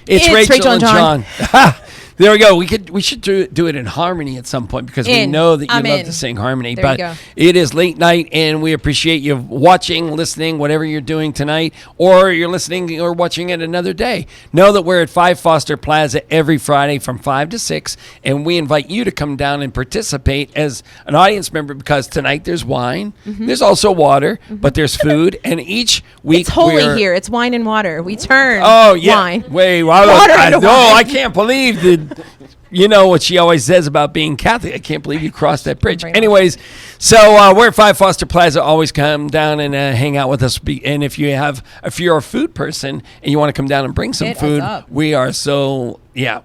It's Rachel and John. There we go. We should do it in harmony at some point because we know that you love to sing harmony. There but it is late night, and we appreciate you watching, listening, whatever you're doing tonight, or you're listening or watching it another day. Know that we're at 5 Foster Plaza every Friday from 5 to 6, and we invite you to come down and participate as an audience member because tonight there's wine, there's also water, but there's food, and each week it's holy here. It's wine and water. We turn wine. Wait, I can't believe that. You know what she always says about being Catholic. I can't believe you crossed that bridge. Anyways, so we're at 5 Foster Plaza. Always come down and hang out with us. And if you're a food person and you want to come down and bring some food, we are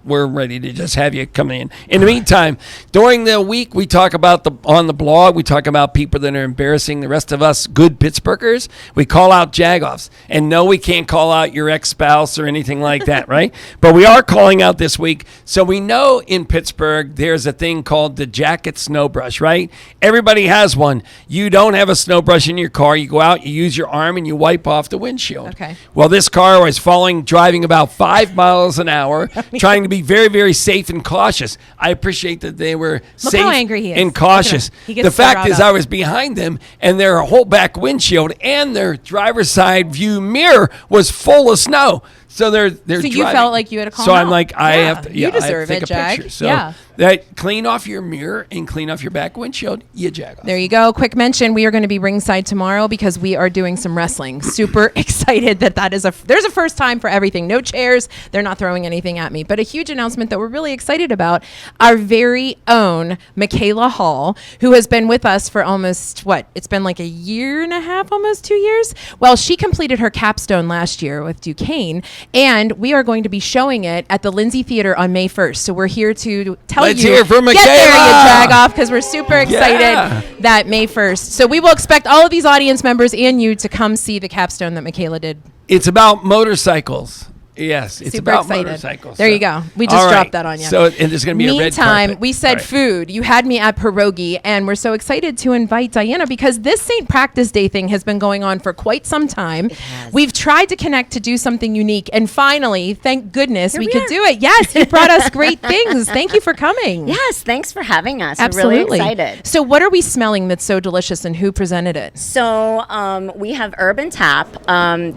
we're ready to just have you come in. In the meantime, during the week, we talk about on the blog, we talk about people that are embarrassing the rest of us good Pittsburghers. We call out Jagoffs. And no, we can't call out your ex-spouse or anything like that, right? But we are calling out this week. So we know in Pittsburgh, there's a thing called the jacket snow brush, right? Everybody has one. You don't have a snow brush in your car. You go out, you use your arm, and you wipe off the windshield. Okay. Well, this car was driving about 5 miles an hour, trying to be very, very safe and cautious. I appreciate that they were safe how angry he is. and cautious. The fact is, I was behind them, and their whole back windshield and their driver's side view mirror was full of snow. So they're driving. You felt like you had to call So them I'm out. like, I have to. You deserve I have to take it, a Jag. picture. So that clean off your mirror and clean off your back windshield. You Jagoff. There you go. Quick mention: we are going to be ringside tomorrow because we are doing some wrestling. Super excited that is there's a first time for everything. No chairs. They're not throwing anything at me. But a huge announcement that we're really excited about: our very own Michaela Hall, who has been with us for almost it's been like a year and a half, almost 2 years. Well, she completed her capstone last year with Duquesne, and we are going to be showing it at the Lindsay Theater on May 1st. So we're here to tell Let's you, hear from get Michaela. there, you Jagoff, because we're super excited that May 1st. So we will expect all of these audience members and you to come see the capstone that Michaela did. It's about motorcycles. Yes, it's super about excited. motorcycles. There you go. We just dropped that on you. So and there's going to be a red carpet. Meantime, we said food. You had me at pierogi, and we're so excited to invite Diana because this St. Practice Day thing has been going on for quite some time. We've tried to connect to do something unique, and finally, thank goodness, we could do it. Yes, you brought us great things. Thank you for coming. Yes, thanks for having us. Absolutely. We're really excited. So what are we smelling that's so delicious, and who presented it? So we have Urban Tap.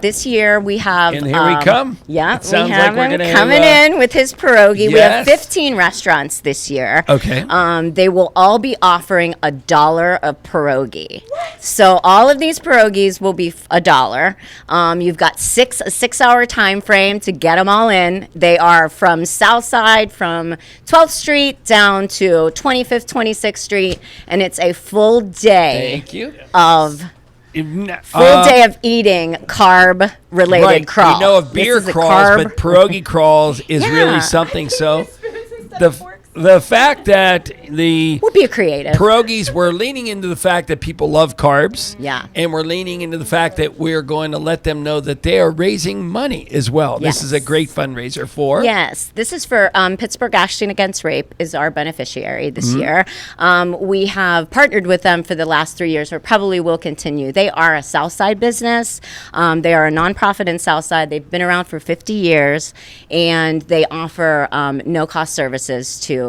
This year we have... And here we come. Yeah, it sounds we have like we're gonna coming in with his pierogi. Yes. We have 15 restaurants this year. Okay. They will all be offering $1 a pierogi. So all of these pierogis will be $1. You've got a 6-hour time frame to get them all in. They are from Southside, from 12th Street down to 25th, 26th Street, and it's a full day of eating carb-related crawls. We know of beer crawls, but pierogi crawls is really something. So the fact that would be a creative pierogies, we're leaning into the fact that people love carbs. Yeah. And we're leaning into the fact that we're going to let them know that they are raising money as well. Yes. This is a great fundraiser for. Yes. This is for Pittsburgh Action Against Rape is our beneficiary this year. We have partnered with them for the last 3 years, or probably will continue. They are a Southside business. They are a nonprofit in Southside. They've been around for 50 years, and they offer no-cost services to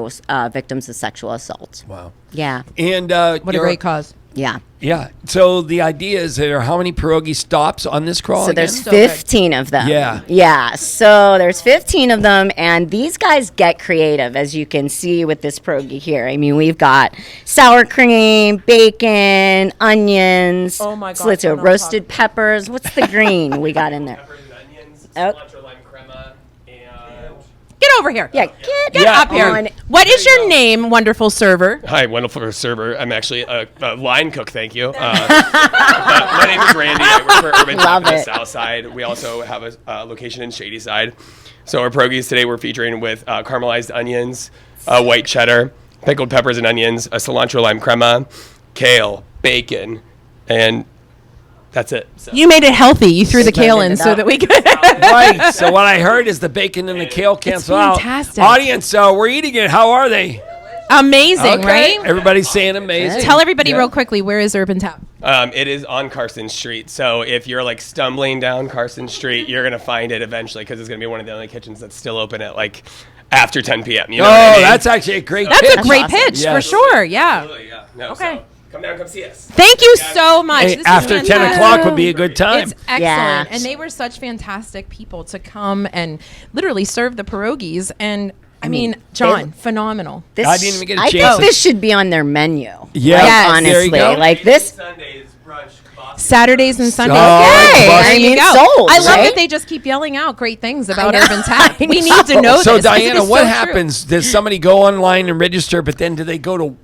victims of sexual assault. Wow. Yeah. And what a great cause. Yeah. Yeah. So the idea is there are how many pierogi stops on this crawl? So again? there's 15 of them. Yeah. Yeah. So there's 15 of them, and these guys get creative, as you can see with this pierogi here. I mean, we've got sour cream, bacon, onions, slits of roasted peppers. What's the green we got in there? Peppers and onions, cilantro, lime crema, and... Get over here. Yeah, get up here. What is your name, wonderful server? Hi, wonderful server. I'm actually a line cook, thank you. My name is Randy. I work for Urban Tap in the South Side. We also have a location in Shady Side. So our pierogies today we're featuring with caramelized onions, white cheddar, pickled peppers and onions, a cilantro lime crema, kale, bacon, and that's it. So. You made it healthy. You threw the kale in so that we could. Right. So what I heard is the bacon and the kale cancel out. Fantastic. Audience, we're eating it. How are they? Amazing, right? Everybody's saying amazing. Tell everybody real quickly, where is Urban Tap? It is on Carson Street. So if you're like stumbling down Carson Street, you're going to find it eventually because it's going to be one of the only kitchens that's still open at like after 10 p.m. You know what I mean? That's actually a great pitch. That's a great pitch for sure. Yeah. Absolutely, yeah. No, Okay. So come down, come see us. Thank you so much. Hey, This is after 10 fantastic. o'clock would be a good time. It's excellent. Yeah. And they were such fantastic people to come and literally serve the pierogies. And I mean, John, phenomenal. This, I didn't even get a I chance think to- this should be on their menu. Yeah. Like, Yes. honestly, There you go. like this. Sundays, brunch, kebab. Saturdays and Sundays. Oh, Okay, There I you mean, go. sold. I love right? that they just keep yelling out great things about know. Urban Tap. I We need to know So this. Diana, It's what so true. happens? Does somebody go online and register, but then do they go to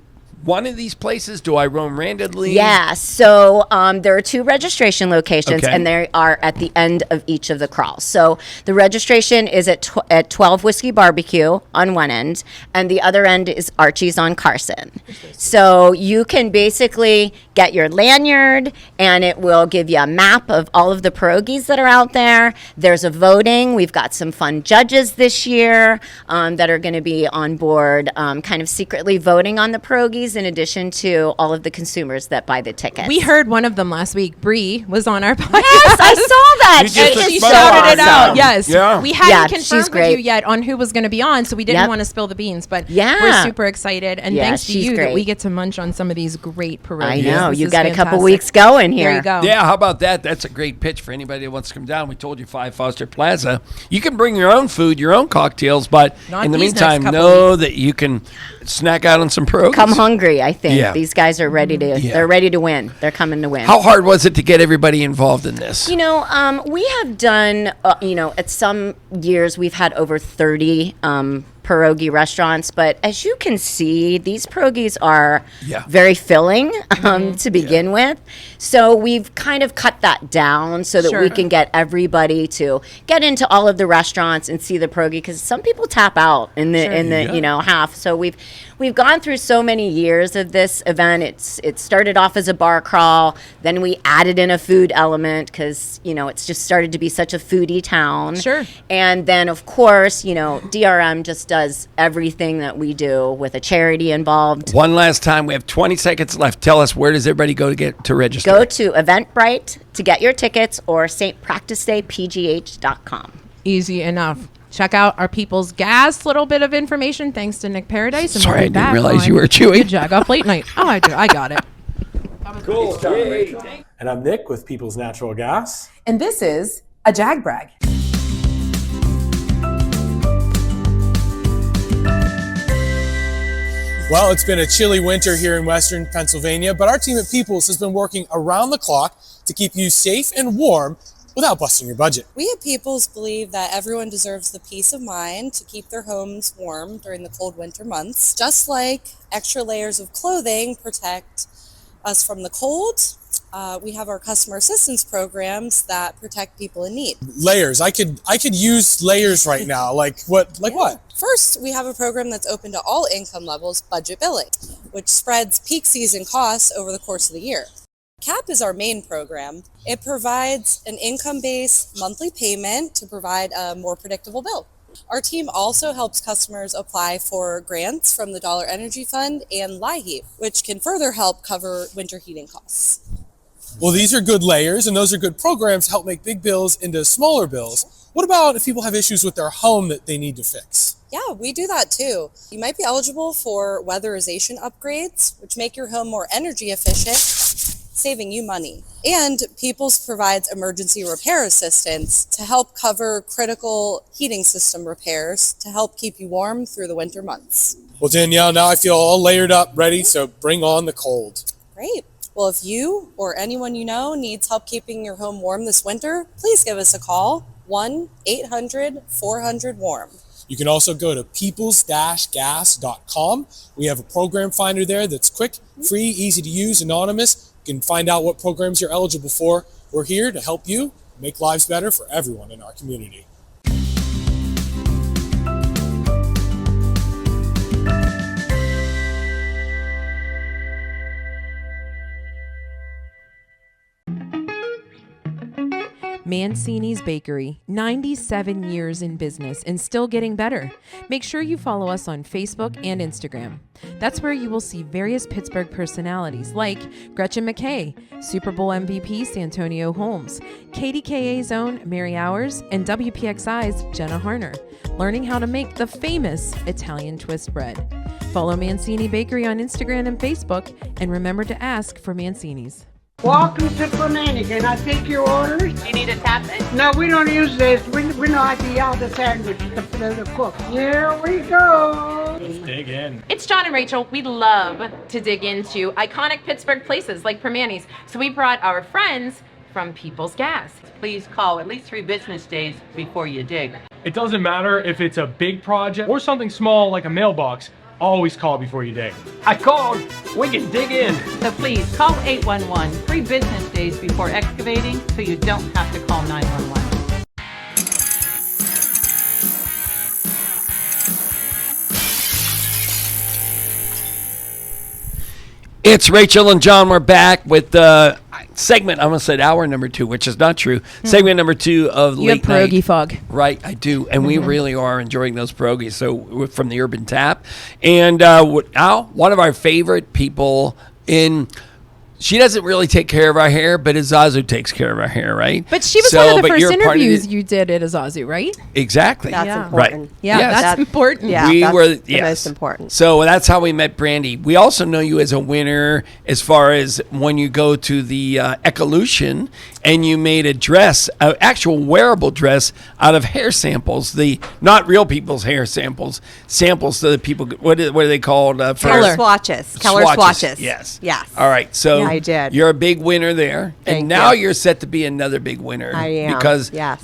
one of these places? Do I roam randomly? Yeah, so there are 2 registration locations, Okay. and they are at the end of each of the crawls. So the registration is at 12 Whiskey Barbecue on one end, and the other end is Archie's on Carson. So you can basically get your lanyard, and it will give you a map of all of the pierogies that are out there. There's a voting. We've got some fun judges this year that are going to be on board, kind of secretly voting on the pierogies, in addition to all of the consumers that buy the tickets. We heard one of them last week. Bree was on our podcast. Yes, I saw that. You just And she exposed shouted it out. awesome. Yes. Yeah. We hadn't Yeah, confirmed she's with great. you yet on who was going to be on, so we didn't Yep. want to spill the beans. But Yeah. we're super excited. And Yeah, thanks to she's you that great. we get to munch on some of these great pierogies. I know. This You is got a couple fantastic. weeks going here. There you go. Yeah, how about that? That's a great pitch for anybody that wants to come down. We told you 5 Foster Plaza. You can bring your own food, your own cocktails, but Not in the these next meantime, couple know that you can snack out on some pierogies. Come hungry, I think. Yeah. These guys are ready to. Yeah. They're ready to win. They're coming to win. How hard was it to get everybody involved in this? You know, we have done. At some years we've had over 30 pierogi restaurants, but as you can see, these pierogies are Yeah. very filling to begin with. So we've kind of cut that down so that Sure. we can get everybody to get into all of the restaurants and see the pierogi, because some people tap out in the Yeah. half. So we've gone through so many years of this event. It started off as a bar crawl, then we added in a food element because it's just started to be such a foodie town. Sure. And then of course, DRM just does everything that we do with a charity involved. One last time, we have 20 seconds left. Tell us, where does everybody go to register? Go to Eventbrite to get your tickets, or stpracticedaypgh.com. Easy enough. Check out our People's Gas little bit of information thanks to Nick Paradise. And Sorry, we'll I be didn't back realize you on were Chewy. the Jagoff Late Night. Oh, I got it. Cool. Yay. And I'm Nick with People's Natural Gas. And this is a Jag Brag. Well, it's been a chilly winter here in Western Pennsylvania, but our team at Peoples has been working around the clock to keep you safe and warm without busting your budget. We at Peoples believe that everyone deserves the peace of mind to keep their homes warm during the cold winter months. Just like extra layers of clothing protect us from the cold, we have our customer assistance programs that protect people in need. Layers. I could use layers right now. Like what? Like what? First, we have a program that's open to all income levels, budget billing, which spreads peak season costs over the course of the year. CAP is our main program. It provides an income-based monthly payment to provide a more predictable bill. Our team also helps customers apply for grants from the Dollar Energy Fund and LIHEAP, which can further help cover winter heating costs. Well, these are good layers, and those are good programs to help make big bills into smaller bills. What about if people have issues with their home that they need to fix? Yeah, we do that too. You might be eligible for weatherization upgrades, which make your home more energy efficient, saving you money. And Peoples provides emergency repair assistance to help cover critical heating system repairs to help keep you warm through the winter months. Well, Danielle, now I feel all layered up, ready, so bring on the cold. Great. Well, if you or anyone you know needs help keeping your home warm this winter, please give us a call, 1-800-400-WARM. You can also go to peoples-gas.com. We have a program finder there that's quick, free, easy to use, anonymous. You can find out what programs you're eligible for. We're here to help you make lives better for everyone in our community. Mancini's Bakery, 97 years in business and still getting better. Make sure you follow us on Facebook and Instagram. That's where you will see various Pittsburgh personalities like Gretchen McKay, Super Bowl MVP Santonio Holmes, KDKA's own Mary Hours, and WPXI's Jenna Harner, learning how to make the famous Italian twist bread. Follow Mancini Bakery on Instagram and Facebook, and remember to ask for Mancini's. Welcome to Fernandez. Can I take your orders? You need a tap it? No, we don't use this. We know how to yell the sandwich to cook. Here we go. Let's dig in. It's John and Rachel. We love to dig into iconic Pittsburgh places like Permanis, so we brought our friends from People's Gas. Please call at least 3 business days before you dig. It doesn't matter if it's a big project or something small like a mailbox. Always call before you dig. I called. We can dig in. So please call 811 3 business days before excavating so you don't have to call 911. It's Rachel and John. We're back with the segment. I almost said hour number 2, which is not true. Segment number 2 of You have Late Night. pierogi fog. Right, I do. And we really are enjoying those pierogies. So we're from the Urban Tap. And now, one of our favorite people she doesn't really take care of our hair, but Zazu takes care of our hair, right? But she was one of the first interviews you did at Zazu, right? Exactly. That's Yeah. important. Right. Yeah, Yes. that's important. Yeah, We that's were the most important. So that's how we met Brandy. We also know you as a winner as far as when you go to the Ecolution and you made a dress, an actual wearable dress out of hair samples, not real people's hair samples to the people. What are they called? Color swatches. Color swatches. Yes. Yes. All right. So Yeah, I did. You're a big winner there, Thank and now you. you're set to be another big winner. I am. Because yes.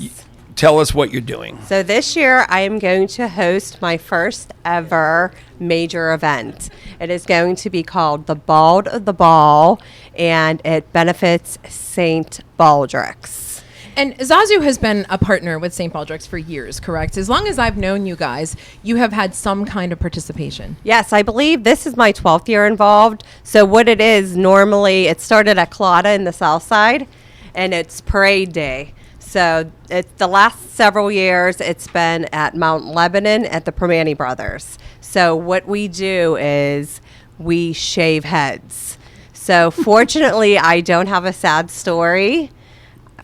Tell us what you're doing. So this year I am going to host my first ever major event. It is going to be called the Bald of the Ball, and it benefits St. Baldrick's. And Zazu has been a partner with St. Baldrick's for years, correct? As long as I've known you guys, you have had some kind of participation. Yes, I believe this is my 12th year involved. So what it is, normally it started at Claudia in the South Side, and it's parade day. So it's the last several years, it's been at Mount Lebanon at the Permani Brothers. So what we do is we shave heads. So fortunately, I don't have a sad story.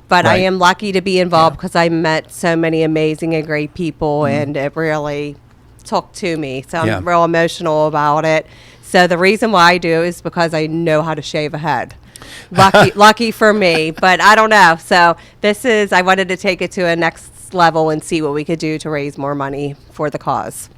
But I am lucky to be involved because I met so many amazing and great people, and it really took to me. So I'm real emotional about it. So the reason why I do is because I know how to shave a head. Lucky for me, but I don't know. So I wanted to take it to a next level and see what we could do to raise more money for the cause.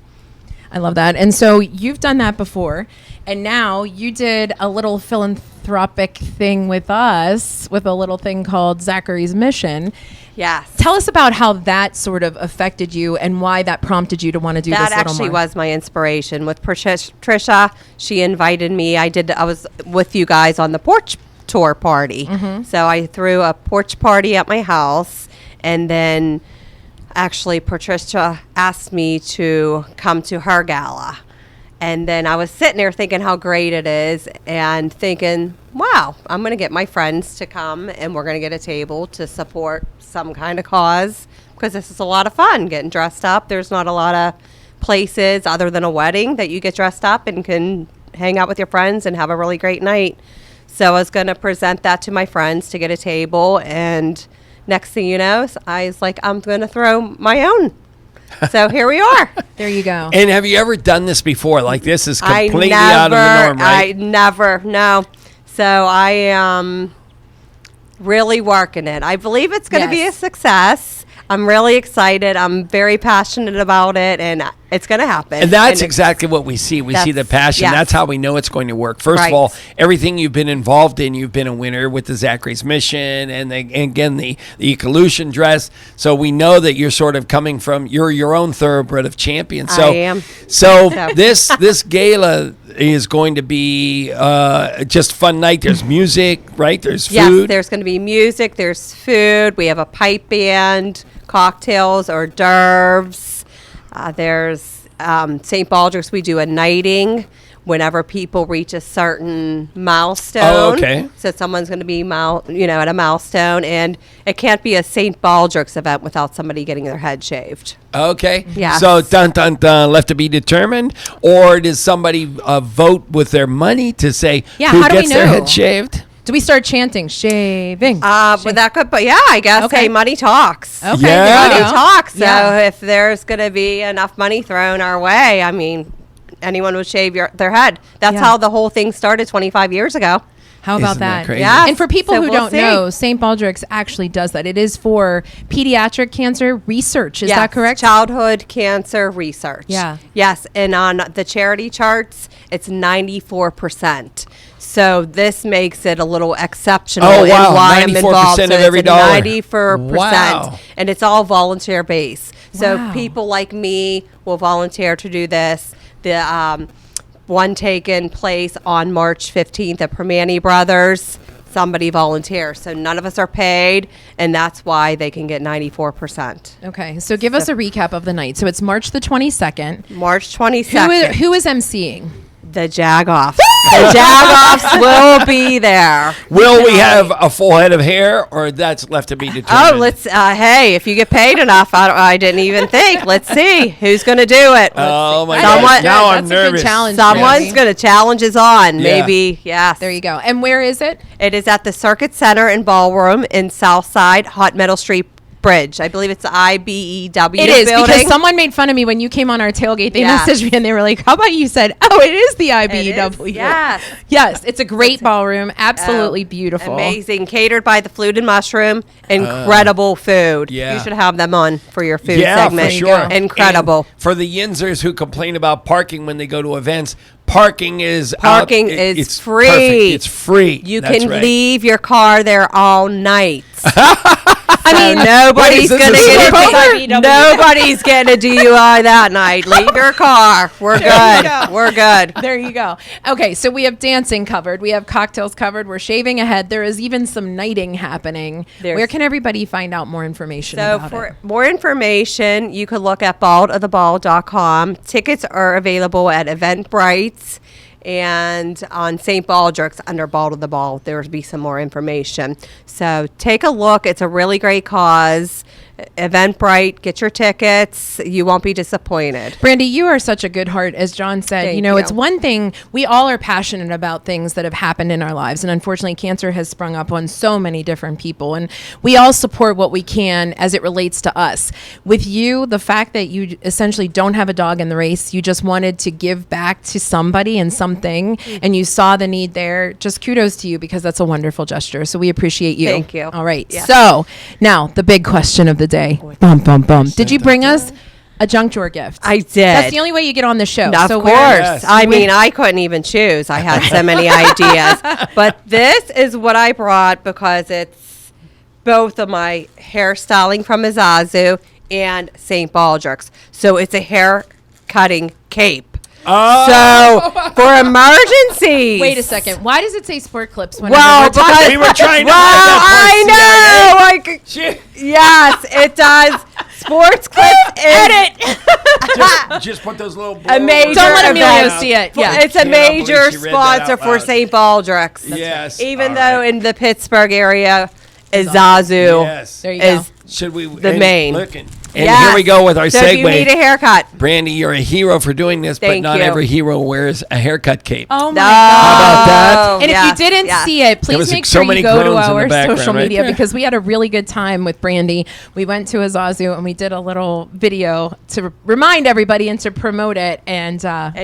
I love that. And so you've done that before, and now you did a little philanthropic thing with us with a little thing called Zachary's Mission. Yes. Tell us about how that sort of affected you and why that prompted you to want to do this That little more. actually was my inspiration. With Trisha, she invited me. I was with you guys on the porch tour party. So I threw a porch party at my house, and then actually Patricia asked me to come to her gala. And then I was sitting there thinking how great it is and thinking, wow, I'm going to get my friends to come and we're going to get a table to support some kind of cause, because this is a lot of fun getting dressed up. There's not a lot of places other than a wedding that you get dressed up and can hang out with your friends and have a really great night. So I was going to present that to my friends to get a table, and next thing you know, I was like, I'm going to throw my own. So here we are. There you go. And have you ever done this before? Like, this is completely out of the norm, right? I never, no. So I am really working it. I believe it's going to be a success. I'm really excited. I'm very passionate about it, and it's going to happen. And that's exactly what we see. We see the passion. yes. That's how we know it's going to work. First of all, everything you've been involved in, you've been a winner with the Zachary's Mission and again, the Ecolution dress. So we know that you're sort of coming from, you're your own thoroughbred of champion. So, I am. So this gala is going to be just fun night. There's music, right? There's food. Yes, there's going to be music. There's food. We have a pipe band, cocktails, hors d'oeuvres. There's St. Baldrick's. We do a knighting whenever people reach a certain milestone. Oh, okay. So someone's going to be at a milestone, and it can't be a St. Baldrick's event without somebody getting their head shaved. Okay. Yes. So dun dun dun, left to be determined, or does somebody vote with their money to say who how do we gets their know? head shaved? Do we start chanting shaving? But that could, but yeah, I guess. Okay. Hey, money talks. Okay, Yeah. there you Money go. talks. So Yeah. if there's going to be enough money thrown our way, I mean, anyone would shave their head. That's Yeah. how the whole thing started 25 years ago. How about Isn't that that? crazy? Yeah. And for people So who we'll don't see. know, St. Baldrick's actually does that. It is for pediatric cancer research. Is Yes, that correct? Childhood cancer research. Yeah. Yes, and on the charity charts, it's 94%. So this makes it a little exceptional. Oh, wow. in why I'm 94% involved. of So every it's dollar. 94%. Wow. And it's all volunteer based. So Wow. people like me will volunteer to do this. The one taken place on March 15th at Permani Brothers. Somebody volunteers. So none of us are paid, and that's why they can get 94%. Okay, so give us a recap of the night. So it's March the 22nd. March 22nd. Who is emceeing? The Jagoff. The Jagoffs will be there. Will we have a full head of hair, or that's left to be determined? Oh, let's. Hey, if you get paid enough, I didn't even think. Let's see who's going to do it. Oh my Someone- God! Now That's I'm a good nervous. challenge. Someone's Brandy. going to challenge us on. Yeah. Maybe, yes. There you go. And where is it? It is at the Circuit Center and Ballroom in Southside, Hot Meadow Street Bridge. I believe it's the IBEW It is building. because someone made fun of me when you came on our tailgate. They Yes. messaged me and they were like, "How about you said, oh, it is the IBEW?" Yes. Yes, it's a great ballroom. Absolutely beautiful. Amazing. Catered by the Fluid and Mushroom. Incredible food. yeah. You should have them on for your food Yeah, segment. for sure. Incredible. And for the Yinzers who complain about parking when they go to events, parking is Parking out. is It's free. perfect. It's free. You That's can right. leave your car there all night. I mean, nobody's Wait, is gonna this a get sleepover? nobody's getting a DUI that night. Leave your car. We're good. We're good. there you go. Okay, so we have dancing covered. We have cocktails covered. We're shaving ahead. There is even some knighting happening. Where can everybody find out more information So about for it? more information, you could look at baldoftheball.com. Tickets are available at Eventbrite and on St. Baldrick's under Bald of the Ball. There will be some more information. So take a look. It's a really great cause. Eventbrite, get your tickets. You won't be disappointed. Brandy, you are such a good heart, as John said. Thank You know, you. it's one thing, we all are passionate about things that have happened in our lives. And unfortunately, cancer has sprung up on so many different people. And we all support what we can as it relates to us. With you, the fact that you essentially don't have a dog in the race, you just wanted to give back to somebody and something, and you saw the need there, just kudos to you because that's a wonderful gesture. So we appreciate you. Thank you. All right. Yeah. So now the big question of the day. Bum, bum, bum. Did you bring us a junk drawer gift? I did. That's the only way you get on the show. Of So course. Yes. I mean, I couldn't even choose. I had so many ideas. But this is what I brought because it's both of my hairstyling from Azazu and St. Baldrick's. So it's a hair cutting cape. So for emergencies. Wait a second. Why does it say sport clips when Well, we're talking? because We were trying to well, find that I part, know. Like, Shit. yes, it does. Sports clips. Edit. Just put those little. A major Don't let Emilio event. see it. Yeah. It's a Cannot believe major she read that sponsor out for loud. St. Baldrick's. Yes. Even All though right. in the Pittsburgh area, Azazu Yes. There you is Should we the and main. looking? And Yes. here we go with our So segue. if you need a haircut, Brandy, you're a hero for doing this, but Thank not you. every hero wears a haircut cape. Oh my no. God. about that? And if you didn't see it, There was please make so sure many you go to groans in the our background, social right? media because we had a really good time with Brandy. We went to Azazu and we did a little video to remind everybody and to promote it. And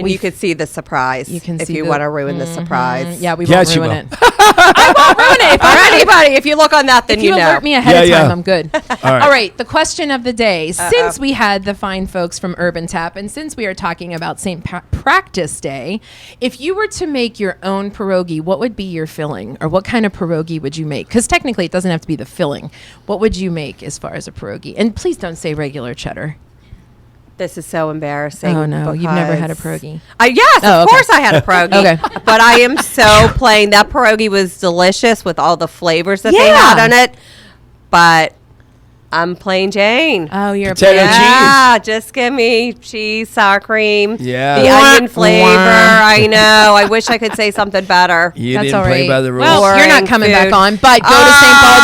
you could see the surprise. You can if see you the- want to ruin the surprise. yeah, we Yes, won't you ruin will. it. I won't ruin it. For anybody, if you look on that, then If you know. alert me ahead of Yeah, time, yeah. I'm good. right. All right. The question of the day. Since we had the fine folks from Urban Tap, and since we are talking about St. Practice Day, if you were to make your own pierogi, what would be your filling, or what kind of pierogi would you make? Because technically, it doesn't have to be the filling. What would you make as far as a pierogi? And please don't say regular cheddar. This is so embarrassing. Oh no, you've never had a because- pierogi. Yes, Oh, of okay. course I had a pierogi. Okay. But I am so plain. That pierogi was delicious with all the flavors that they Yeah. had on it. But I'm plain Jane. Oh, you're Potato plain. cheese. Yeah, just give me cheese, sour cream, Yeah. the onion flavor. Wah. I know. I wish I could say something better. You That's didn't all play right. by the rules. Well, you're not Boring coming back food. on, but go to St. Paul.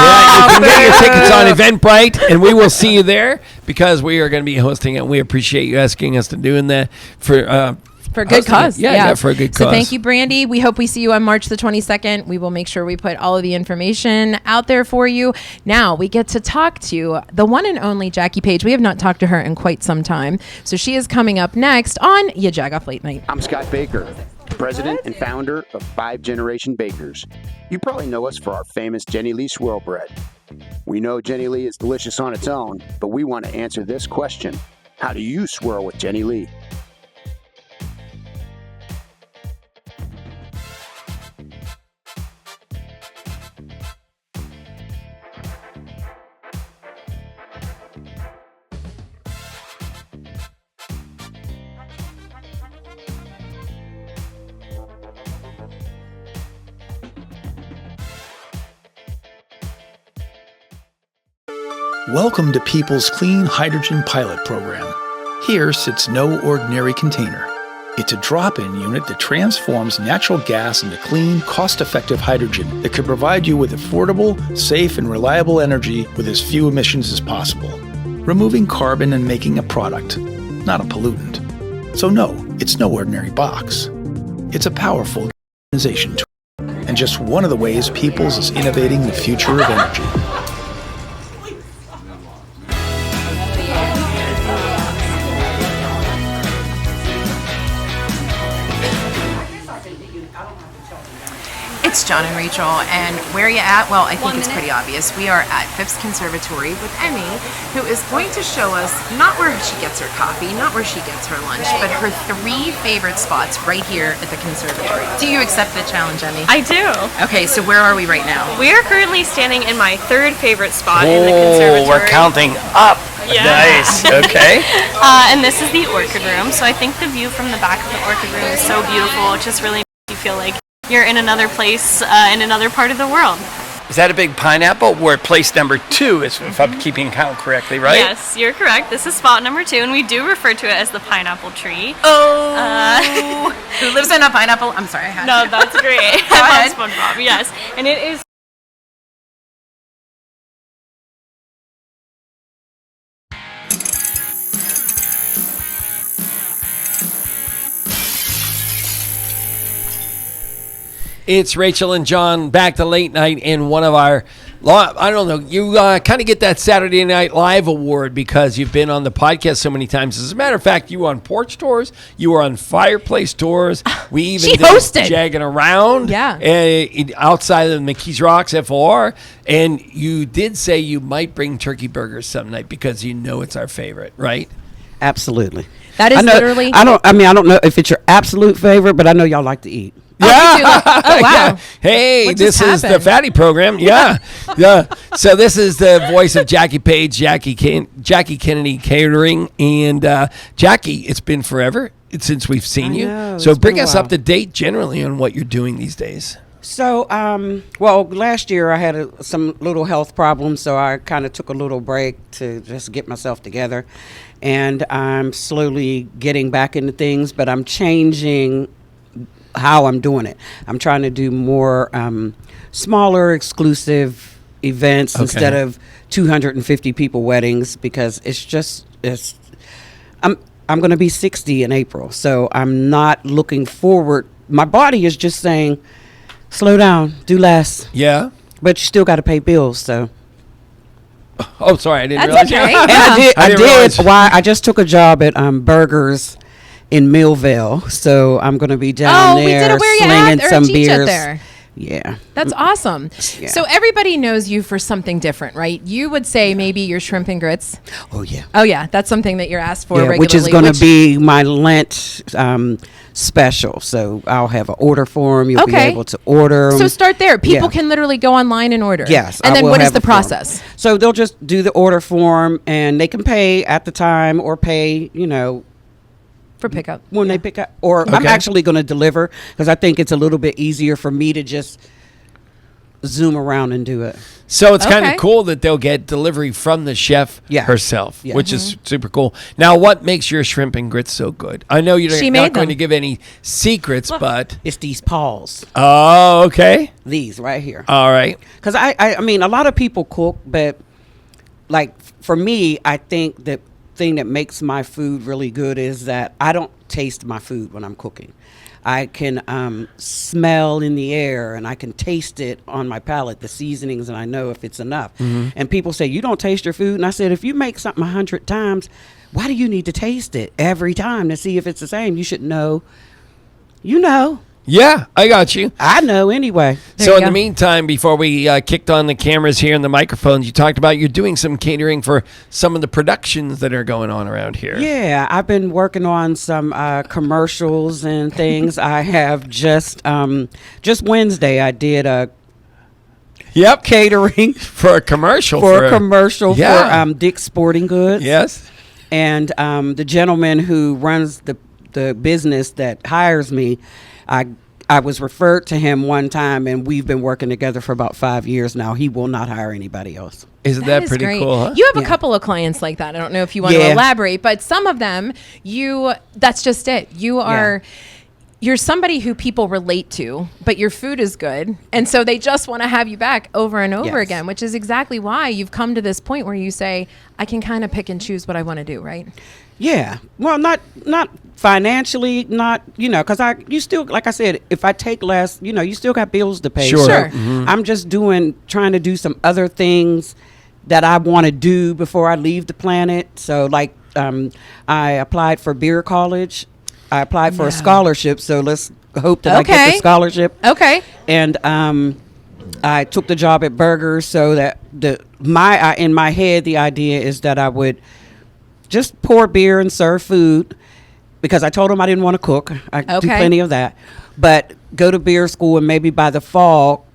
Yeah, you can get your tickets on Eventbrite, and we will see you there because we are going to be hosting it. We appreciate you asking us to doing that for For a good hosting it. cause. Yeah, for a good cause. So thank you, Brandy. We hope we see you on March the 22nd. We will make sure we put all of the information out there for you. Now we get to talk to the one and only Jackie Page. We have not talked to her in quite some time. So she is coming up next on Jagoff Late Night. I'm Scott Baker, president and founder of 5 Generation Bakers. You probably know us for our famous Jenny Lee swirl bread. We know Jenny Lee is delicious on its own, but we want to answer this question. How do you swirl with Jenny Lee? Welcome to People's Clean Hydrogen Pilot Program. Here sits no ordinary container. It's a drop-in unit that transforms natural gas into clean, cost-effective hydrogen that could provide you with affordable, safe, and reliable energy with as few emissions as possible, removing carbon and making a product, not a pollutant. So no, it's no ordinary box. It's a powerful organization tool, and just one of the ways People's is innovating the future of energy. It's John and Rachel, and where are you at? Well, I think it's pretty obvious. We are at Phipps Conservatory with Emmy, who is going to show us not where she gets her coffee, not where she gets her lunch, but her 3 favorite spots right here at the conservatory. Do you accept the challenge, Emmy? I do. Okay, so where are we right now? We are currently standing in my 3rd favorite spot in the conservatory. We're counting up. Yeah. Nice. Okay. And this is the orchid room. So I think the view from the back of the orchid room is so beautiful. It just really makes you feel like you're in another place, in another part of the world. Is that a big pineapple? We're at place number 2, if I'm keeping count correctly, right? Yes, you're correct. This is spot number 2, and we do refer to it as the pineapple tree. Oh. Who lives in a pineapple? I'm sorry, I had No, to. that's great. Go I ahead. love SpongeBob, yes. And it is It's Rachel and John back to late night in one of our, I don't know, you kind of get that Saturday Night Live award because you've been on the podcast so many times. As a matter of fact, you were on porch tours, you were on fireplace tours. We even She did hosted. Jagging Around outside of the McKees Rocks FOR. And you did say you might bring turkey burgers some night because you know it's our favorite, right? Absolutely. That is literally. I don't know if it's your absolute favorite, but I know y'all like to eat. Yeah. Oh, wow. Yeah. Hey, What this just is the happened? fatty program. Yeah. Yeah. So this is the voice of Jackie Page, Jackie Kennedy Catering. And Jackie, it's been forever since we've seen you. know, So it's bring been a us while. up to date generally on what you're doing these days. So, well, last year I had some little health problems, so I kind of took a little break to just get myself together. And I'm slowly getting back into things, but I'm changing how I'm doing it. I'm trying to do more smaller, exclusive events instead of 250 people weddings because I'm going to be 60 in April, so I'm not looking forward. My body is just saying, slow down, do less. Yeah. But you still got to pay bills, so. Oh, sorry, I didn't That's realize. okay. And I didn't did. realize. Why? I just took a job at Burgers in Millville, so I'm going to be down we did there a Where You slinging At or a some Teach It beers. there. Yeah. That's awesome. Yeah. So everybody knows you for something different, right? You would say maybe your shrimp and grits. Oh, yeah. Oh, yeah. That's something that you're asked for regularly. Which is going to be my Lent special. So I'll have an order form. You'll be able to order 'em. So start there. People Yeah. can literally go online and order. Yes. And I then will what is have the a form. process? So they'll just do the order form and they can pay at the time or pay, For pickup. when they pick up. Or I'm Okay. actually going to deliver because I think it's a little bit easier for me to just zoom around and do it. So it's kind of cool that they'll get delivery from the chef herself, which is super cool. Now, what makes your shrimp and grits so good? I know you're not going to give any secrets, but it's these paws. Oh, okay. These right here. All right. Because I mean, a lot of people cook, but like for me, I think the thing that makes my food really good is that I don't taste my food when I'm cooking. I can smell in the air and I can taste it on my palate, the seasonings, and I know if it's enough. And people say, you don't taste your food? And I said, if you make something 100 times, why do you need to taste it every time to see if it's the same? You should know. You know. Yeah, I got you. I know anyway. So in the meantime, before we kicked on the cameras here and the microphones, you talked about you're doing some catering for some of the productions that are going on around here. Yeah, I've been working on some commercials and things. I have just Wednesday I did a catering for a commercial for Dick's Sporting Goods. Yes, and the gentleman who runs the business that hires me, I was referred to him one time, and we've been working together for about 5 years now. He will not hire anybody else. Isn't that pretty cool, huh? You have a couple of clients like that. I don't know if you want to elaborate, but some of them, that's just it. You're somebody who people relate to, but your food is good. And so they just want to have you back over and over again, which is exactly why you've come to this point where you say, I can kind of pick and choose what I want to do, right? Yeah. Well, not financially, not, because you still, like I said, if I take less, you still got bills to pay. Sure. So I'm just trying to do some other things that I want to do before I leave the planet. So like, I applied for beer college. I applied for a scholarship. So let's hope that I get the scholarship. Okay. And, I took the job at Burgers so that in my head, the idea is that I would just pour beer and serve food, because I told them I didn't want to cook. I do plenty of that. But go to beer school and maybe by the fall,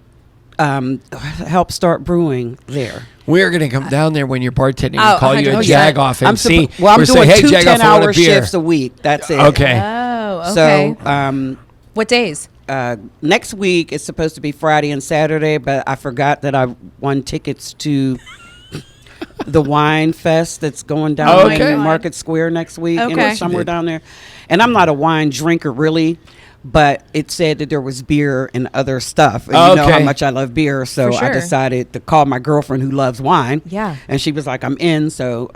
help start brewing there. We're going to come down there when you're bartending and call you a Jagoff and see. I'm doing hey, 2 Jagoff, 10-hour shifts a week. That's it. Okay. Oh, okay. So, what days? Next week it's supposed to be Friday and Saturday, but I forgot that I won tickets to the wine fest that's going down in Market Square next week, somewhere down there. And I'm not a wine drinker really, but it said that there was beer and other stuff. And you know how much I love beer, so I decided to call my girlfriend who loves wine. Yeah. And she was like, I'm in, so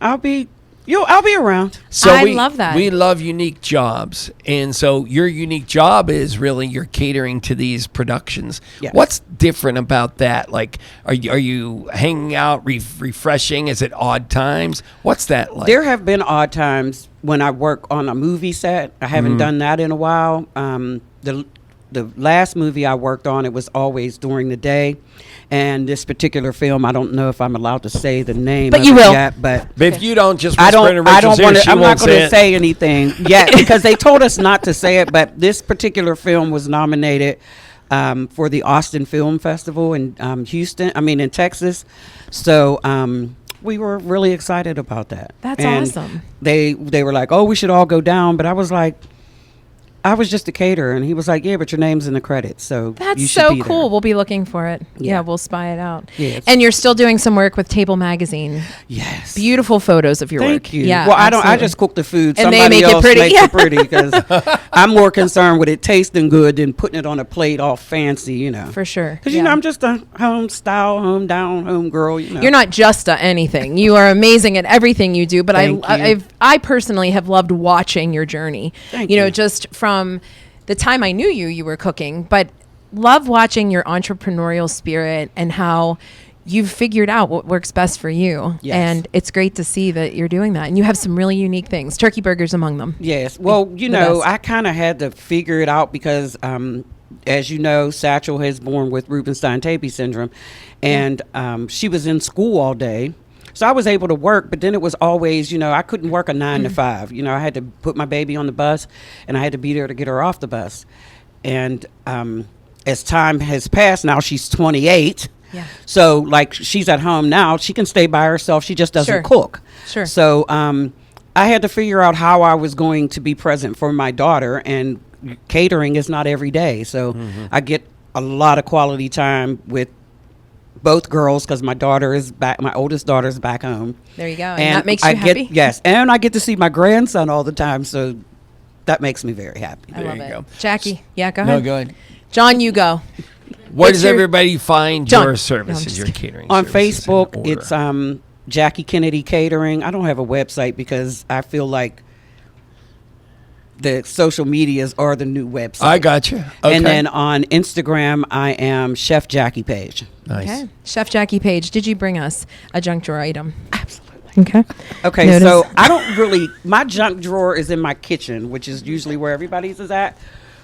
I'll be around. So I love that. We love unique jobs. And so your unique job is really you're catering to these productions. Yes. What's different about that? Like, are you hanging out, refreshing? Is it odd times? What's that like? There have been odd times when I work on a movie set. I haven't done that in a while. The last movie I worked on, it was always during the day. And this particular film, I don't know if I'm allowed to say the name. But you will. Yet, but if you don't, just I don't want to. I'm not going to say anything yet because they told us not to say it. But this particular film was nominated for the Austin Film Festival in in Texas. So we were really excited about that. That's awesome. They were like, "Oh, we should all go down," but I was like, I was just a caterer, and he was like, "Yeah, but your name's in the credits, so that's you should so be cool. there." We'll be looking for it. Yeah, we'll spy it out. Yes. And you're still doing some work with Table Magazine. Yes, beautiful photos of your work. Thank you. Yeah, well, absolutely. I just cook the food. And Somebody they make else it pretty. makes it pretty because I'm more concerned with it tasting good than putting it on a plate all fancy. For sure. Because I'm just a home style, home down, home girl. You're not just anything. You are amazing at everything you do. But I personally have loved watching your journey. Thank you. Just from the time I knew you were cooking, but love watching your entrepreneurial spirit and how you've figured out what works best for you. Yes. And it's great to see that you're doing that. And you have some really unique things. Turkey burgers among them. Yes. Well, I kind of had to figure it out because, as you know, Satchel is born with Rubenstein-Tabe syndrome. And she was in school all day. So I was able to work, but then it was always, I couldn't work a 9 to 5. I had to put my baby on the bus, and I had to be there to get her off the bus. And as time has passed, now she's 28. Yeah. So, like, she's at home now. She can stay by herself. She just doesn't cook. Sure. So I had to figure out how I was going to be present for my daughter, and catering is not every day. So I get a lot of quality time with both girls because my oldest daughter is back home. There you go. And that makes you happy? Yes. And I get to see my grandson all the time. So that makes me very happy. I love it. Jackie. Yeah, go No, ahead. go ahead. John, you go. Where does everybody find your services, your catering On services Facebook, and order? it's Jackie Kennedy Catering. I don't have a website because I feel like the social medias are the new website. I got you. Okay. And then on Instagram, I am Chef Jackie Page. Nice. Okay. Chef Jackie Page, did you bring us a junk drawer item? Absolutely. Okay. Okay, so I don't really, my junk drawer is in my kitchen, which is usually where everybody's is at.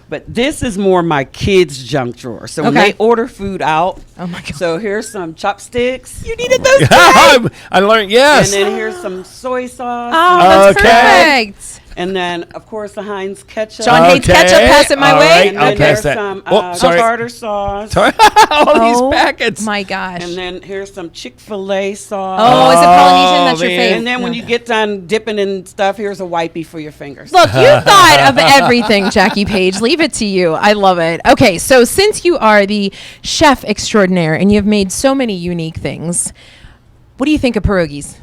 But this is more my kids' junk drawer. So when they order food out, oh my God. So here's some chopsticks. You needed those. I learned, yes. And then here's some soy sauce. Oh, that's perfect. And then, of course, the Heinz ketchup. John hates ketchup. Pass it my way. And then there's some tartar sauce. All these packets. My gosh. And then here's some Chick-fil-A sauce. Oh, is it Polynesian? That's your man. favorite. And then when you get done dipping in stuff, here's a wipey for your fingers. Look, you thought of everything, Jackie Page. Leave it to you. I love it. Okay, so since you are the chef extraordinaire and you've made so many unique things, what do you think of pierogies?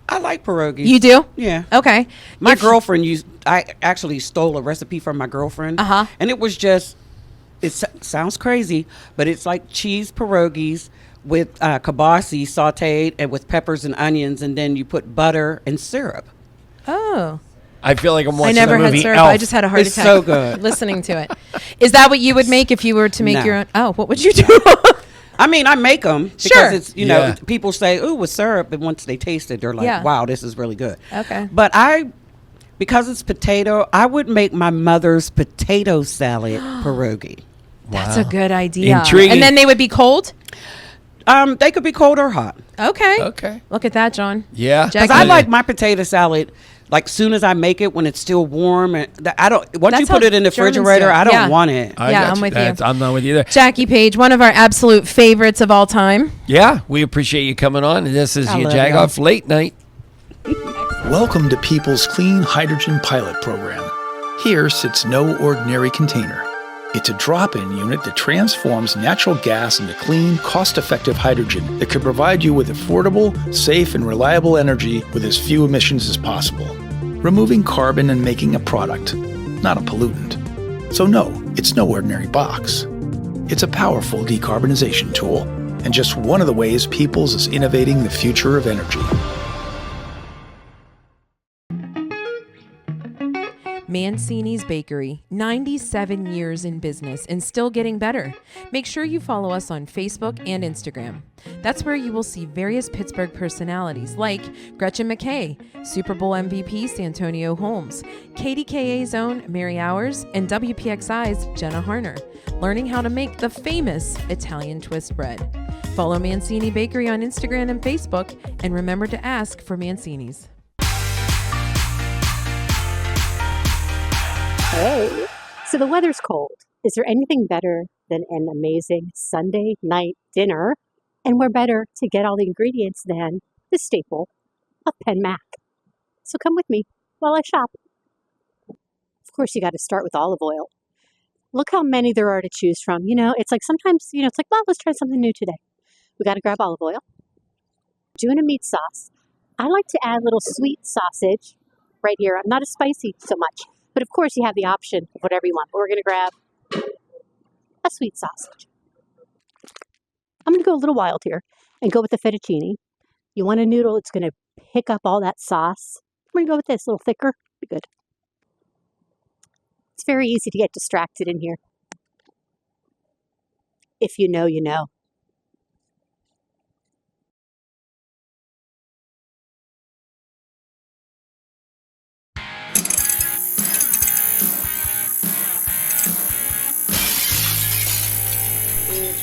I like pierogies. You do? Yeah. Okay. My girlfriend I actually stole a recipe from my girlfriend. Uh-huh. And it was just, sounds crazy, but it's like cheese pierogies with kibasi sauteed and with peppers and onions, and then you put butter and syrup. Oh. I feel like I'm I watching never the had movie syrup. Elf. I just had a heart It's attack. so good. Listening to it. Is that what you would make if you were to make No. your own? Oh, what would you do? I mean, I make them because Sure. it's, people say, ooh, with syrup. And once they taste it, they're like, Yeah. wow, this is really good. Okay. But because it's potato, I would make my mother's potato salad pierogi. That's a good idea. Intriguing. And then they would be cold? They could be cold or hot. Okay. Okay. Look at that, John. Yeah. Because I like my potato salad, like soon as I make it when it's still warm. And once That's you put how it in the Germans refrigerator, do it. I don't Yeah. want it. I Yeah, got I'm you. with you. I'm not with you there. Jackie Page, one of our absolute favorites of all time. Yeah, we appreciate you coming on. And this is I your love Jagoff Late Night. Welcome to People's Clean Hydrogen Pilot Program. Here sits no ordinary container. It's a drop-in unit that transforms natural gas into clean, cost-effective hydrogen that could provide you with affordable, safe, and reliable energy with as few emissions as possible. Removing carbon and making a product, not a pollutant. So no, it's no ordinary box. It's a powerful decarbonization tool, and just one of the ways Peoples is innovating the future of energy. Mancini's Bakery, 97 years in business and still getting better. Make sure you follow us on Facebook and Instagram. That's where you will see various Pittsburgh personalities like Gretchen McKay, Super Bowl MVP Santonio Holmes, KDKA's own Mary Hours, and WPXI's Jenna Harner, learning how to make the famous Italian twist bread. Follow Mancini Bakery on Instagram and Facebook, and remember to ask for Mancini's. Hey, so the weather's cold. Is there anything better than an amazing Sunday night dinner? And where better to get all the ingredients than the staple of Penn Mac? So come with me while I shop. Of course, you got to start with olive oil. Look how many there are to choose from. It's like sometimes, it's like, well, let's try something new today. We got to grab olive oil. Doing a meat sauce. I like to add a little sweet sausage right here. I'm not as spicy so much. But of course, you have the option of whatever you want. But we're going to grab a sweet sausage. I'm going to go a little wild here and go with the fettuccine. You want a noodle that's going to pick up all that sauce. I'm going to go with this, a little thicker. Be good. It's very easy to get distracted in here. If you know, you know.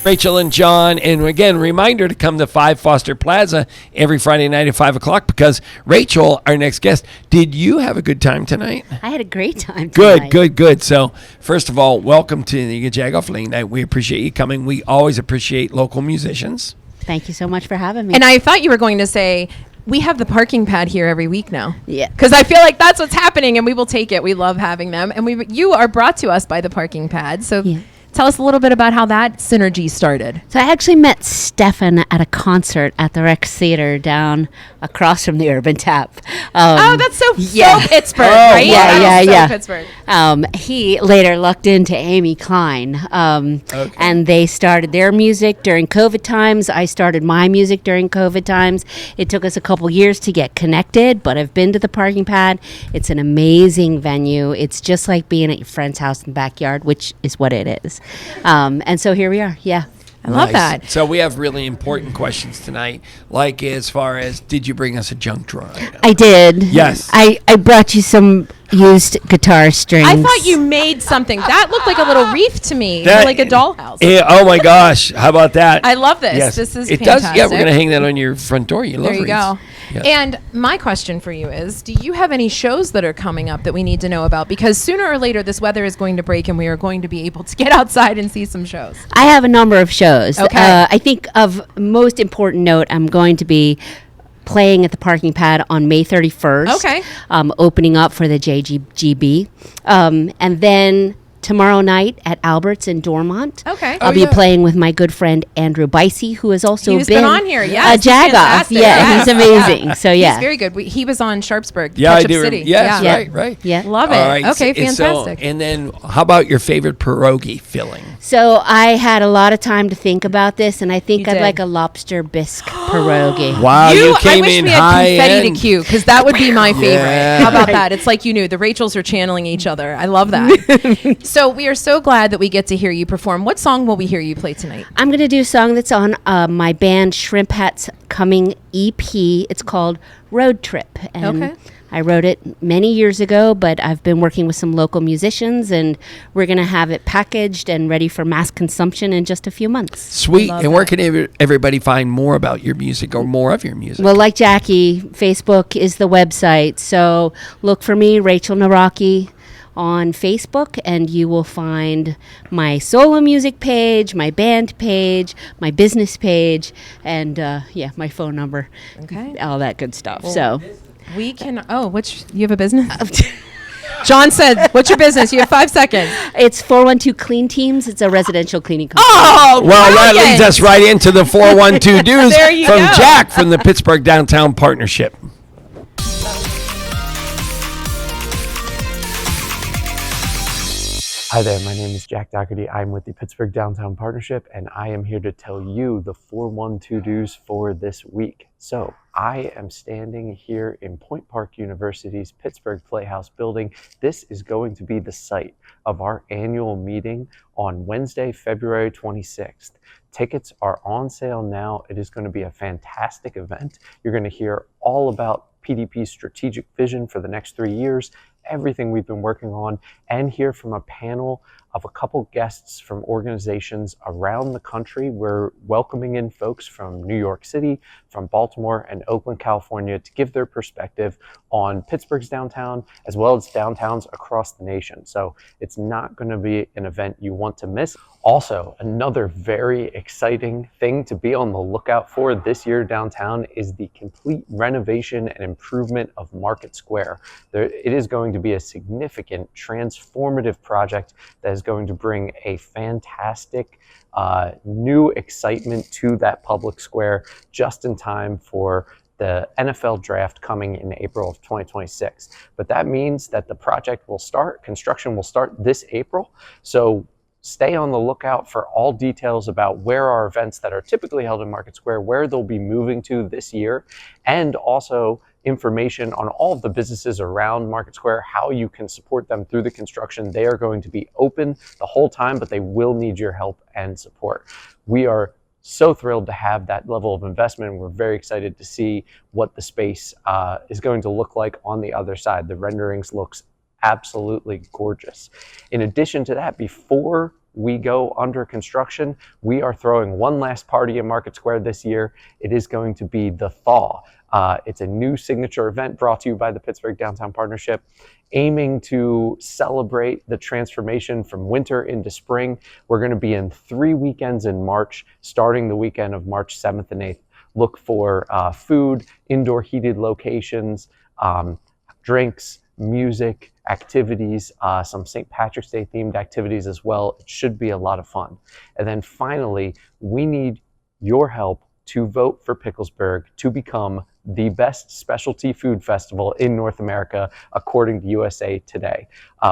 Rachel and John, and again, reminder to come to 5 Foster Plaza every Friday night at 5 o'clock because Rachel, our next guest, did you have a good time tonight? I had a great time tonight. Good. So, first of all, welcome to the Jagoff Late Night. We appreciate you coming. We always appreciate local musicians. Thank you so much for having me. And I thought you were going to say, we have the parking pad here every week now. Yeah. Because I feel like that's what's happening, and we will take it. We love having them. And you are brought to us by the parking pad. So Tell us a little bit about how that synergy started. So I actually met Stefan at a concert at the Rex Theater down across from the Urban Tap. That's so Pittsburgh, right? Yeah. Pittsburgh. He later lucked into Amy Klein, and they started their music during COVID times. I started my music during COVID times. It took us a couple years to get connected, but I've been to the parking pad. It's an amazing venue. It's just like being at your friend's house in the backyard, which is what it is. And so here we are. Yeah. I love that. So we have really important questions tonight, like as far as, did you bring us a junk drawer item? I did. Yes. I brought you some used guitar strings. I thought you made something. That looked like a little wreath to me, That- like a dollhouse. Oh my gosh, how about that? I love this. Yes. This is it fantastic. does. Yeah, we're going to hang that on your front door. You love There you wreaths. go. Yes. And my question for you is, do you have any shows that are coming up that we need to know about? Because sooner or later, this weather is going to break and we are going to be able to get outside and see some shows. I have a number of shows. Okay. I think of most important note, I'm going to be playing at the parking pad on May 31st. Okay. Opening up for the JGB. And then tomorrow night at Albert's in Dormont. Okay. I'll be playing with my good friend Andrew Bicey, who has also He's been on here, yes. a Jagoff. Fantastic. Yeah, he's amazing. So yeah. He's very good. He was on Sharpsburg, Yeah, I Ketchup do. City. Yes, Yeah. right. Yeah. Love it. All right, Okay, so- fantastic. and then how about your favorite pierogi filling? So I had a lot of time to think about this, and I think You I'd did. like a lobster bisque pierogi. Wow, you I came wish in we had high confetti end. to cue, because that would be my favorite. Yeah. How about that? It's like you knew. The Rachels are channeling each other. I love that. So we are so glad that we get to hear you perform. What song will we hear you play tonight? I'm going to do a song that's on my band Shrimp Hat's coming EP. It's called Road Trip. And Okay. I wrote it many years ago, but I've been working with some local musicians, and we're going to have it packaged and ready for mass consumption in just a few months. Sweet. Love And where that. can everybody find more about your music or more of your music? Well, like Jackie, Facebook is the website. So look for me, Rachel Naraki, on Facebook, and you will find my solo music page, my band page, my business page, and my phone number. Okay. All that good stuff. Well, So We can. You have a business? John said, "What's your business?" You have 5 seconds. it's 412 Clean Teams. It's a residential cleaning company. Oh, Well, that brilliant. leads us right into the 412 Dues There you from go. Jack from the Pittsburgh Downtown Partnership. Hi there, my name is Jack Dougherty. I'm with the Pittsburgh Downtown Partnership, and I am here to tell you the 412 dues for this week. So, I am standing here in Point Park University's Pittsburgh Playhouse building. This is going to be the site of our annual meeting on Wednesday, February 26th. Tickets are on sale now. It is going to be a fantastic event. You're going to hear all about PDP's strategic vision for the next 3 years, everything we've been working on, and hear from a panel of a couple guests from organizations around the country. We're welcoming in folks from New York City, from Baltimore, and Oakland, California to give their perspective on Pittsburgh's downtown, as well as downtowns across the nation. So it's not going to be an event you want to miss. Also, another very exciting thing to be on the lookout for this year downtown is the complete renovation and improvement of Market Square. It is going to be a significant transformative project that is going to bring a fantastic new excitement to that public square just in time for the NFL draft coming in April of 2026. But that means that the project will start, construction will start this April. So stay on the lookout for all details about where our events that are typically held in Market Square, where they'll be moving to this year, and also information on all of the businesses around Market Square, how you can support them through the construction. They are going to be open the whole time, but they will need your help and support. We are so thrilled to have that level of investment. We're very excited to see what the space is going to look like on the other side. The renderings looks absolutely gorgeous. In addition to that, before we go under construction, we are throwing one last party in Market Square this year. It is going to be the Thaw. It's a new signature event brought to you by the Pittsburgh Downtown Partnership, aiming to celebrate the transformation from winter into spring. We're going to be in 3 weekends in March, starting the weekend of March 7th and 8th. Look for food, indoor heated locations, drinks, music, activities, some St. Patrick's Day themed activities as well. It should be a lot of fun. And then finally, we need your help to vote for Picklesburgh to become the best specialty food festival in North America, according to USA Today.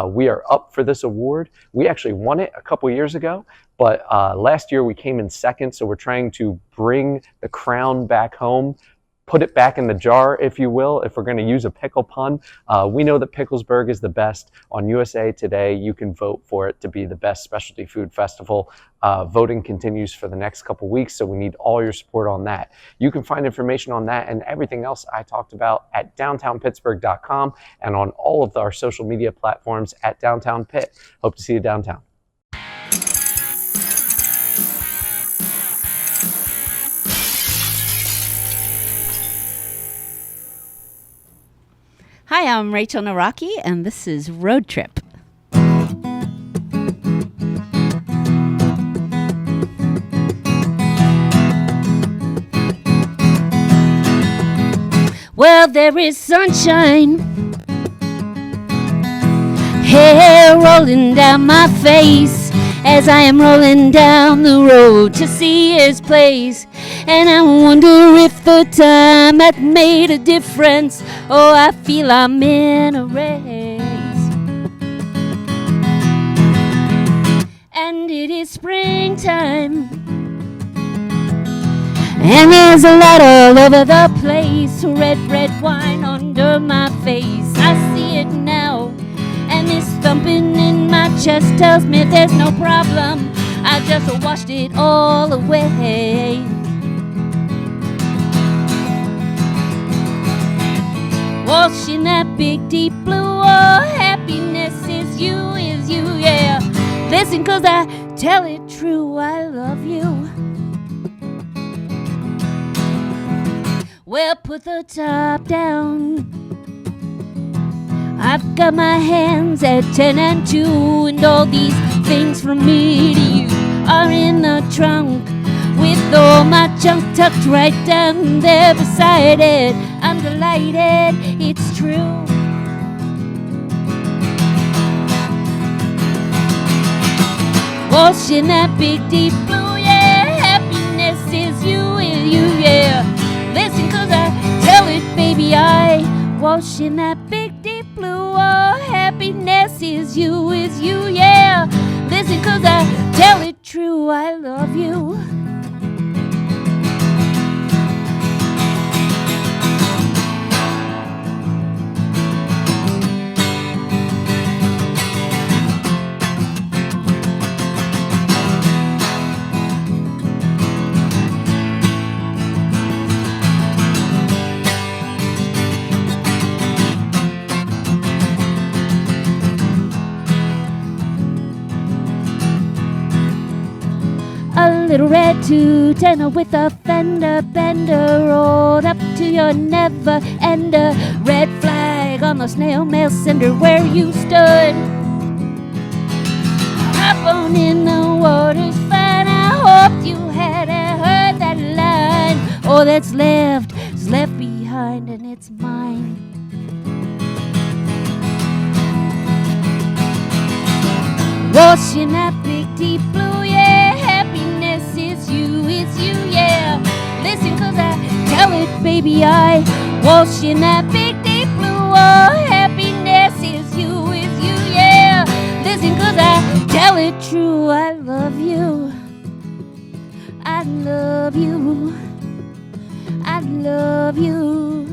We are up for this award. We actually won it a couple years ago, but last year we came in second, so we're trying to bring the crown back home, put it back in the jar, if you will, if we're going to use a pickle pun. We know that Picklesburgh is the best. On USA Today, you can vote for it to be the best specialty food festival. Voting continues for the next couple weeks, so we need all your support on that. You can find information on that and everything else I talked about at downtownpittsburgh.com and on all of our social media platforms at Downtown Pitt. Hope to see you downtown. Hi, I'm Rachel Naraki, and this is Road Trip. Well, there is sunshine, hair rolling down my face as I am rolling down the road to see his place. And I wonder if the time had made a difference. Oh, I feel I'm in a race. And it is springtime, and there's a lot all over the place. Red, red wine under my face. I see it now, and this thumping in my chest tells me there's no problem. I just washed it all away. Washing that big deep blue, oh, happiness is you, yeah. Listen, 'cause I tell it true, I love you. Well, put the top down. I've got my hands at 10 and 2, and all these things from me to you are in the trunk, with all my junk tucked right down there beside it. I'm delighted, it's true. Washing that big deep blue, yeah. Happiness is you, yeah. Listen, 'cause I tell it, baby, I washing that big deep blue, oh, happiness is you, yeah. Listen, 'cause I tell it true, I love you. A little red 210 with a fender bender rolled up to your never ender. Red flag on the snail mail sender where you stood. Hop on in, the water's fine. I hope you had heard that line. All that's left is left behind, and it's mine. Washing that big deep blue, yeah. Happiness is you, yeah. Listen, 'cause I tell it, baby, I washing that big deep blue, oh. Happiness is you, yeah. Listen, 'cause I tell it true, I love you. I love you. I love you.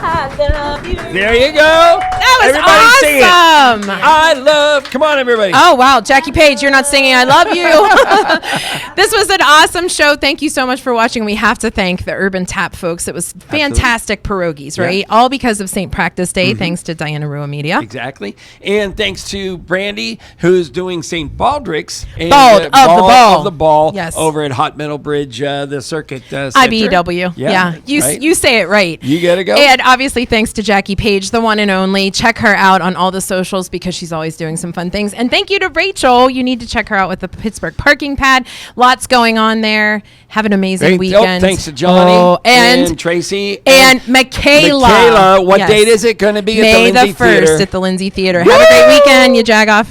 I love you. There you go. That was Everybody awesome. sing it. I love. Come on, everybody. Oh, wow. Jackie Page, you're not singing I love you. This was an awesome show. Thank you so much for watching. We have to thank the Urban Tap folks. It was fantastic pierogies, right? Yeah. All because of St. Practice Day, thanks to Diana Rua Media. Exactly. And thanks to Brandy, who's doing St. Baldrick's. And, Bald of the ball. Yes. Over at Hot Metal Bridge, the circuit center. IBEW. Yeah. You say it right. You got to go. And obviously, thanks to Jackie Page, the one and only. Check check her out on all the socials because she's always doing some fun things. And thank you to Rachel. You need to check her out with the Pittsburgh parking pad. Lots going on there. Have an amazing weekend. Thanks to Johnny and Tracy and Michaela. Michaela, what date is it going to be May at the Lindsay the 1st Theater? at the Lindsay Theater. Have a great weekend, you Jagoff.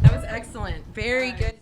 That was excellent. Very good.